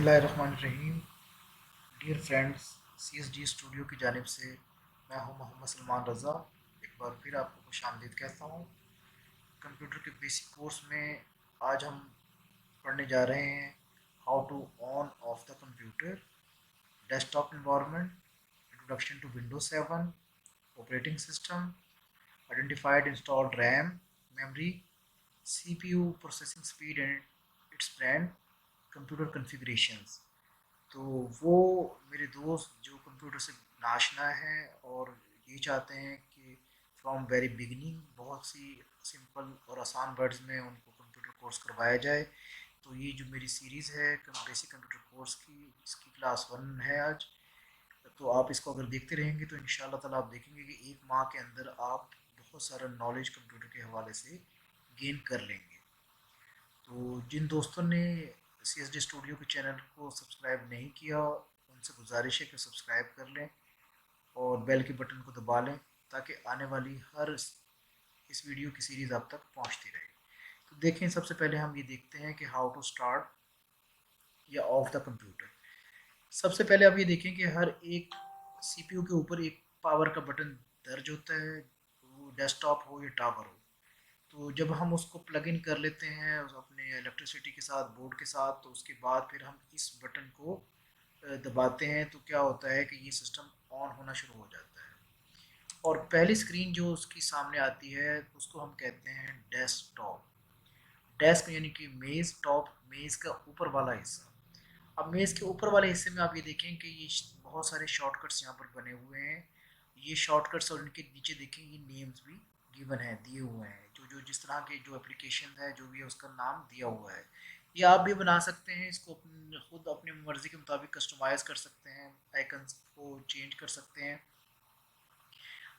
बिस्मिल्लाहिर्रहमानिर्रहीम। Dear friends, CSD studio की जानिब से मैं हूं मोहम्मद सलमान रज़ा। एक बार फिर आपको खुशामदीद कहता हूं। कंप्यूटर के बेसिक कोर्स में आज हम पढ़ने जा रहे हैं how to on off the computer, desktop environment, introduction to Windows 7, operating system, identified installed RAM, memory, CPU processing speed and its brand, computer configurations. तो वो मेरे दोस्त जो कंप्यूटर से नाशना हैं और ये चाहते हैं कि फ्रॉम वेरी बिगिनिंग बहुत सी सिंपल और आसान वर्ड्स में उनको कंप्यूटर कोर्स करवाया जाए। तो ये जो मेरी सीरीज़ है बेसिक कंप्यूटर कोर्स की, इसकी क्लास 1 है आज। तो आप इसको अगर देखते रहेंगे तो इंशाल्लाह ताला आप देखेंगे कि एक माह के अंदर आप बहुत सारा नॉलेज कंप्यूटर के हवाले से गेन कर लेंगे। तो जिन दोस्तों ने CSD स्टूडियो के चैनल को सब्सक्राइब नहीं किया, उनसे गुजारिश है कि सब्सक्राइब कर लें और बेल के बटन को दबा लें ताकि आने वाली हर इस वीडियो की सीरीज़ आप तक पहुंचती रहे। तो देखें, सबसे पहले हम ये देखते हैं कि हाउ टू स्टार्ट या ऑफ द कंप्यूटर। सबसे पहले आप ये देखें कि हर एक CPU के ऊपर एक पावर का बटन दर्ज होता है, वो डेस्कटॉप हो या टावर हो। तो जब हम उसको प्लग इन कर लेते हैं अपने इलेक्ट्रिसिटी के साथ, बोर्ड के साथ, तो उसके बाद फिर हम इस बटन को दबाते हैं तो क्या होता है कि ये सिस्टम ऑन होना शुरू हो जाता है। और पहली स्क्रीन जो उसकी सामने आती है उसको हम कहते हैं डेस्कटॉप। डेस्क यानी कि मेज़, टॉप मेज़ का ऊपर वाला हिस्सा। अब मेज़ के ऊपर वाले हिस्से में आप ये देखें कि ये बहुत सारे शॉर्टकट्स यहाँ पर बने हुए हैं। ये शॉर्टकट्स और इनके नीचे देखें ये नेम्स भी गिवन है, दिए हुए हैं। जो जो जिस तरह के जो एप्लीकेशन है जो भी है उसका नाम दिया हुआ है। ये आप भी बना सकते हैं, इसको खुद अपनी मर्ज़ी के मुताबिक कस्टमाइज़ कर सकते हैं, आइकन्स को चेंज कर सकते हैं।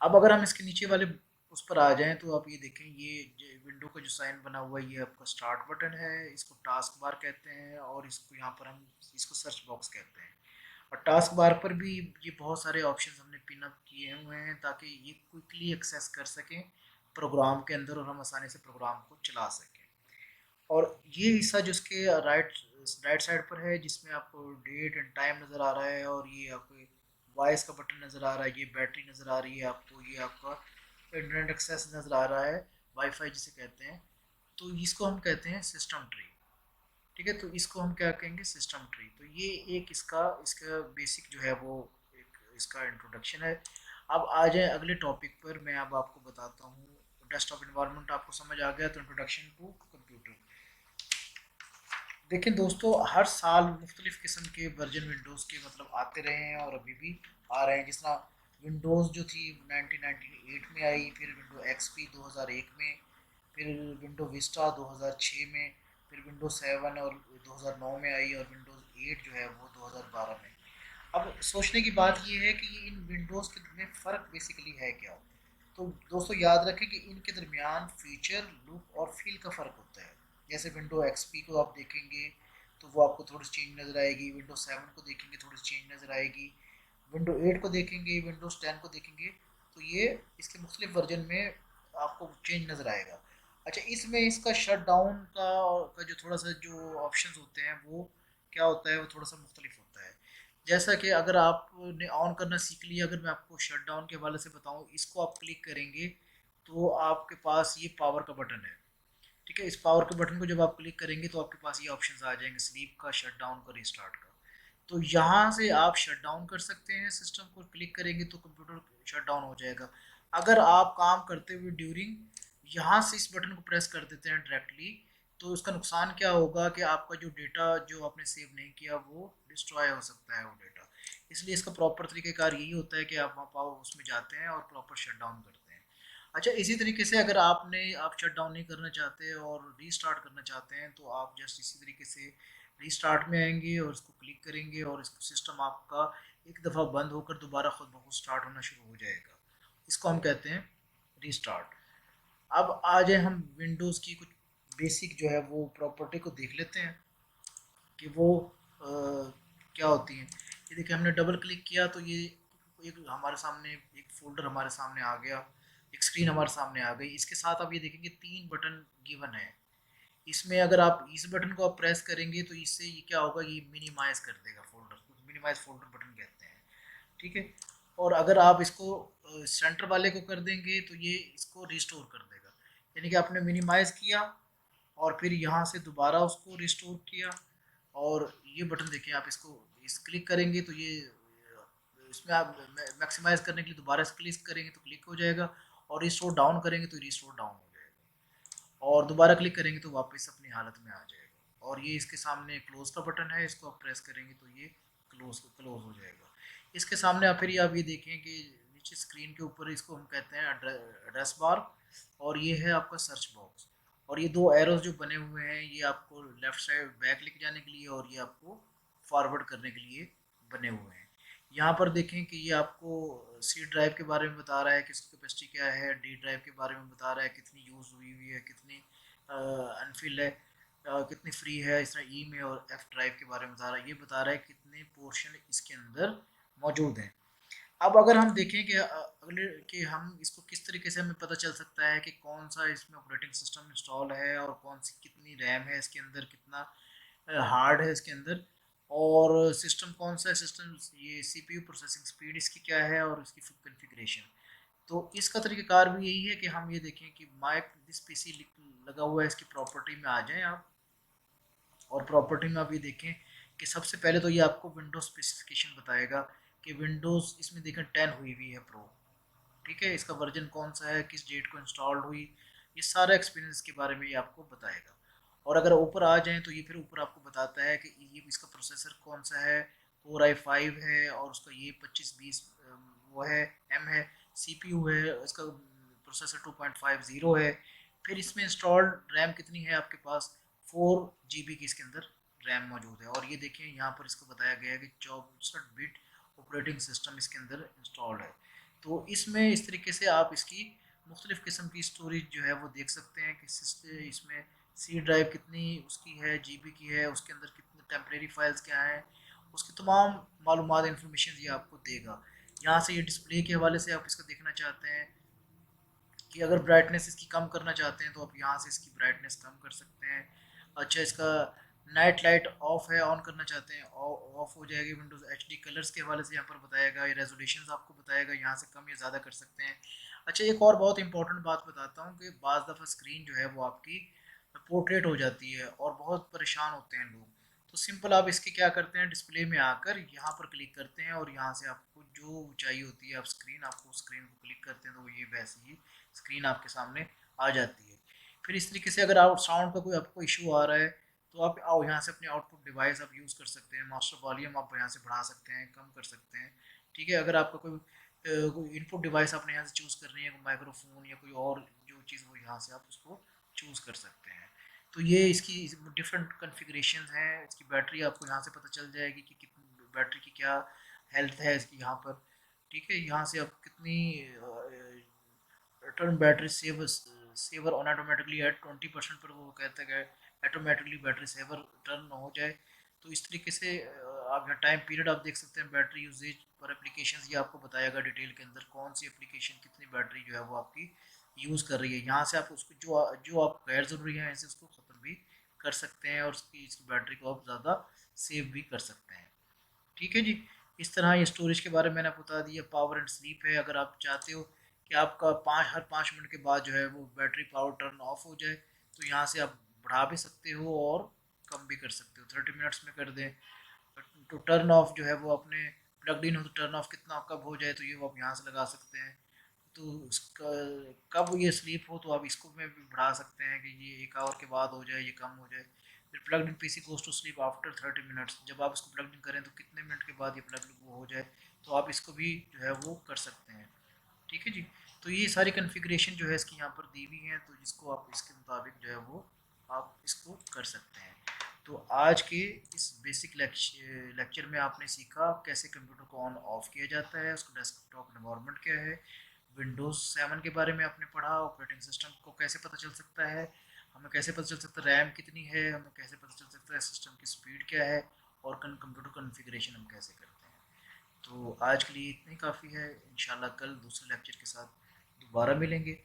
अब अगर हम इसके नीचे वाले उस पर आ जाएं तो आप ये देखें, ये विंडो का जो साइन बना हुआ है ये आपका स्टार्ट बटन है। इसको टास्क बार कहते हैं और इसको यहाँ पर हम इसको सर्च बॉक्स कहते हैं। और टास्क बार पर भी ये बहुत सारे ऑप्शन हमने पिन अप किए हुए हैं ताकि ये क्विकली एक्सेस कर सकें प्रोग्राम के अंदर और हम आसानी से प्रोग्राम को चला सकें। और ये हिस्सा जो इसके राइट राइट साइड पर है जिसमें आपको डेट एंड टाइम नज़र आ रहा है और ये आपको वॉइस का बटन नज़र आ रहा है, ये बैटरी नज़र आ रही है आपको, ये आपका इंटरनेट एक्सेस नज़र आ रहा है, वाईफाई जिसे कहते हैं। तो इसको हम कहते हैं सिस्टम ट्री। ठीक है, तो इसको हम क्या कहेंगे, सिस्टम ट्री। तो ये एक इसका इसका बेसिक जो है वो एक इसका इंट्रोडक्शन है। अब आ जाए अगले टॉपिक पर, मैं अब आपको बताता हूँ। डेस्कटॉप इन्वायरमेंट आपको समझ आ गया, तो इंट्रोडक्शन टू कंप्यूटर। देखें दोस्तों, हर साल मुख्तलिफ़ किस्म के वर्जन विंडोज़ के मतलब आते रहे हैं और अभी भी आ रहे हैं। जिस तरह विंडोज़ जो थी 1998 में आई, फिर विंडो XP 2001 में, फिर विंडो विस्टा 2006 में, फिर विंडो 7 और 2009 में आई, और विंडोज़ 8 जो है वो 2012 में। अब सोचने की बात ये है कि ये इन विंडोज़ के में फ़र्क बेसिकली है क्या। तो दोस्तों याद रखें कि इनके दरमियान फीचर, लुक और फील का फ़र्क होता है। जैसे विंडो XP को आप देखेंगे तो वो आपको थोड़ी सी चेंज नज़र आएगी, विंडो 7 को देखेंगे थोड़ी सी चेंज नज़र आएगी, विंडो 8 को देखेंगे, विंडोज़ 10 को देखेंगे तो ये इसके मुख्तलिफ वर्जन में आपको चेंज नज़र आएगा। अच्छा, इसमें इसका शट डाउन का जो थोड़ा सा जो ऑप्शंस होते हैं वो क्या होता है, वो थोड़ा सा मुख्तलिफ होता है। जैसा कि अगर आपने ऑन करना सीख लिया, अगर मैं आपको शट डाउन के हवाले से बताऊं, इसको आप क्लिक करेंगे तो आपके पास ये पावर का बटन है। ठीक है, इस पावर के बटन को जब आप क्लिक करेंगे तो आपके पास ये ऑप्शंस आ जाएंगे, स्लीप का, शट डाउन का, रीस्टार्ट का। तो यहाँ से आप शट डाउन कर सकते हैं, सिस्टम को क्लिक करेंगे तो कंप्यूटर शट डाउन हो जाएगा। अगर आप काम करते हुए ड्यूरिंग यहाँ से इस बटन को प्रेस कर देते हैं डायरेक्टली, तो उसका नुकसान क्या होगा कि आपका जो डेटा जो आपने सेव नहीं किया वो डिस्ट्रॉय हो सकता है, वो डेटा। इसलिए इसका प्रॉपर तरीक़ेकार यही होता है कि आप वहाँ पावर उसमें जाते हैं और प्रॉपर शट डाउन करते हैं। अच्छा, इसी तरीके से अगर आप शट डाउन नहीं करना चाहते और रीस्टार्ट करना चाहते हैं तो आप जस्ट इसी तरीके से रीस्टार्ट में आएंगे और इसको क्लिक करेंगे और इसको सिस्टम आपका एक दफ़ा बंद होकर दोबारा खुद ब खुद स्टार्ट होना शुरू हो जाएगा। इसको हम कहते हैं रीस्टार्ट। अब आ जाए हम विंडोज़ की कुछ बेसिक जो है वो प्रॉपर्टी को देख लेते हैं कि वो क्या होती हैं। ये देखिए, हमने डबल क्लिक किया तो ये एक हमारे सामने एक फ़ोल्डर हमारे सामने आ गया, एक स्क्रीन हमारे सामने आ गई। इसके साथ आप ये देखेंगे 3 बटन गिवन है। इसमें अगर आप इस बटन को आप प्रेस करेंगे तो इससे ये क्या होगा, ये मिनिमाइज कर देगा फोल्डर को, मिनिमाइज फोल्डर बटन कहते हैं, ठीक है। और अगर आप इसको सेंटर वाले को कर देंगे तो ये इसको रिस्टोर कर देगा, यानी कि आपने मिनिमाइज किया और फिर यहाँ से दोबारा उसको रिस्टोर किया। और ये बटन देखिए, आप इसको इस क्लिक करेंगे तो ये इसमें आप मैक्सिमाइज करने के लिए दोबारा से क्लिक करेंगे तो क्लिक हो जाएगा, और रिस्टोर डाउन करेंगे तो रिस्टोर डाउन हो जाएगा, और दोबारा क्लिक करेंगे तो वापस अपनी हालत में आ जाएगा। और ये इसके सामने क्लोज का बटन है, इसको आप प्रेस करेंगे तो ये क्लोज हो जाएगा। इसके सामने आप ये देखें कि नीचे स्क्रीन के ऊपर इसको हम कहते हैं एड्रेस बार, और ये है आपका सर्च बॉक्स, और ये दो एरोज जो बने हुए हैं ये आपको लेफ्ट साइड बैक लेके जाने के लिए और ये आपको फॉरवर्ड करने के लिए बने हुए हैं। यहाँ पर देखें कि ये आपको सी ड्राइव के बारे में बता रहा है कि इसकी कैपेसिटी क्या है, डी ड्राइव के बारे में बता रहा है कितनी यूज़ हुई हुई है, कितनी अनफिल है, कितनी फ्री है। इस तरह ई में और एफ ड्राइव के बारे में बता रहा है, ये बता रहा है कितने पोर्शन इसके अंदर मौजूद हैं। अब अगर हम देखें कि अगले कि हम इसको किस तरीके से हमें पता चल सकता है कि कौन सा इसमें ऑपरेटिंग सिस्टम इंस्टॉल है और कौन सी कितनी रैम है इसके अंदर, कितना हार्ड है इसके अंदर, और सिस्टम कौन सा है, सिस्टम ये सीपीयू प्रोसेसिंग स्पीड इसकी क्या है और इसकी कॉन्फ़िगरेशन। तो इसका तरीक़ाकार भी यही है कि हम ये देखें कि माय दिस पीसी लगा हुआ है, इसकी प्रॉपर्टी में आ जाएं आप, और प्रॉपर्टी में आप ये देखें कि सबसे पहले तो ये आपको विंडोज स्पेसिफिकेशन बताएगा कि विंडोज़ इसमें देखें 10 हुई हुई है प्रो, ठीक है। इसका वर्जन कौन सा है, किस डेट को इंस्टॉल्ड हुई, ये सारा एक्सपीरियंस के बारे में ये आपको बताएगा। और अगर ऊपर आ जाएं तो ये फिर ऊपर आपको बताता है कि ये इसका प्रोसेसर कौन सा है, कोर i5 है और उसका ये 2520 वो है एम है, सीपीयू है, इसका प्रोसेसर 2.50 है। फिर इसमें इंस्टॉल्ड रैम कितनी है आपके पास, 4 GB की इसके अंदर रैम मौजूद है। और ये देखें यहाँ पर इसको बताया गया है कि 64 बिट ऑपरेटिंग सिस्टम इसके अंदर इंस्टॉल्ड है। तो इसमें इस तरीके से आप इसकी मुख्तलिफ़ किस्म की स्टोरेज जो है वो देख सकते हैं कि इसमें सी ड्राइव कितनी उसकी है, जीबी की है, उसके अंदर कितने टेम्परेरी फाइल्स क्या हैं, उसकी तमाम मालूमात इंफॉर्मेशन ये आपको देगा। यहाँ से ये डिस्प्ले के हवाले से आप इसको देखना चाहते हैं कि अगर ब्राइटनेस इसकी कम करना चाहते हैं तो आप यहाँ से इसकी ब्राइटनेस कम कर सकते हैं। अच्छा, इसका नाइट लाइट ऑफ है, ऑन करना चाहते हैं ऑफ हो जाएगी। विंडोज़ एचडी कलर्स के हवाले से यहाँ पर बताएगा, ये रेजोल्यूशन आपको बताएगा, यहाँ से कम या ज़्यादा कर सकते हैं। अच्छा, एक और बहुत इंपॉर्टेंट बात बताता हूँ कि बाज़ दफ़ा स्क्रीन जो है वो आपकी पोर्ट्रेट हो जाती है और बहुत परेशान होते हैं लोग। तो सिंपल आप इसके क्या करते हैं, डिस्प्ले में आकर यहाँ पर क्लिक करते हैं और यहाँ से आपको जो चाहिए होती है आप स्क्रीन, आपको स्क्रीन को क्लिक करते हैं तो ये वैसे ही स्क्रीन आपके सामने आ जाती है। फिर इस तरीके से अगर आउट साउंड का कोई आपको इशू आ रहा है तो आप आओ यहाँ से अपने आउटपुट डिवाइस आप यूज़ कर सकते हैं, मास्टर वॉल्यूम आप यहाँ से बढ़ा सकते हैं, कम कर सकते हैं, ठीक है। अगर आपका कोई इनपुट डिवाइस आपने यहाँ से चूज़ करनी है, माइक्रोफोन या कोई और जो चीज़, वो यहाँ से आप उसको चूज़ कर सकते हैं। तो ये इसकी डिफरेंट कन्फिग्रेशन हैं। इसकी बैटरी आपको यहाँ से पता चल जाएगी कि कितनी बैटरी की क्या हेल्थ है इसकी यहाँ पर, ठीक है। यहाँ से आप कितनी turn battery saver on automatically at 20% पर वो कहता है कि ऑटोमेटिकली बैटरी सेवर टर्न हो जाए। तो इस तरीके से आप यहाँ टाइम पीरियड आप देख सकते हैं, बैटरी यूजेज पर एप्लीकेशन ये आपको बताएगा डिटेल के अंदर कौन सी एप्लीकेशन कितनी बैटरी जो है वो आपकी यूज़ कर रही है। यहाँ से आप उसको जो जो आप गैर ज़रूरी है ऐसे उसको ख़त्म भी कर सकते हैं और इसकी बैटरी को आप ज़्यादा सेव भी कर सकते हैं, ठीक है जी। इस तरह ये स्टोरेज के बारे में मैंने बता दिया। पावर एंड स्लीप है, अगर आप चाहते हो कि आपका हर 5 मिनट के बाद जो है वो बैटरी पावर टर्न ऑफ हो जाए तो यहाँ से आप बढ़ा भी सकते हो और कम भी कर सकते हो, 30 मिनट्स में कर दें। तो टर्न ऑफ जो है वो अपने प्लग्ड इन हो तो टर्न ऑफ कितना कब हो जाए तो ये वो आप यहाँ से लगा सकते हैं। तो उसका कब ये स्लीप हो तो आप इसको में भी बढ़ा सकते हैं कि ये 1 आवर के बाद हो जाए, ये कम हो जाए। फिर plugged in PC goes to sleep after 30 minutes, जब आप इसको प्लग इन करें तो कितने मिनट के बाद ये प्लग वो हो जाए, तो आप इसको भी जो है वो कर सकते हैं, ठीक है जी। तो ये सारी कन्फिग्रेशन जो है इसकी यहाँ पर दी हुई हैं, तो जिसको आप इसके मुताबिक जो है वो आप इसको कर सकते हैं। तो आज के इस बेसिक लेक्चर में आपने सीखा कैसे कंप्यूटर को ऑन ऑफ किया जाता है, उसका डेस्कटॉप एनवायरनमेंट क्या है, विंडोज़ 7 के बारे में आपने पढ़ा, ऑपरेटिंग सिस्टम को कैसे पता चल सकता है, हमें कैसे पता चल सकता है रैम कितनी है, हमें कैसे पता चल सकता है सिस्टम की स्पीड क्या है, और कंप्यूटर कॉन्फ़िगरेशन हम कैसे करते हैं। तो आज के लिए इतना ही काफ़ी है। इंशाल्लाह कल दूसरे लेक्चर के साथ दोबारा मिलेंगे।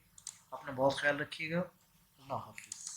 अपना बहुत ख्याल रखिएगा। अल्लाह हाफिज़।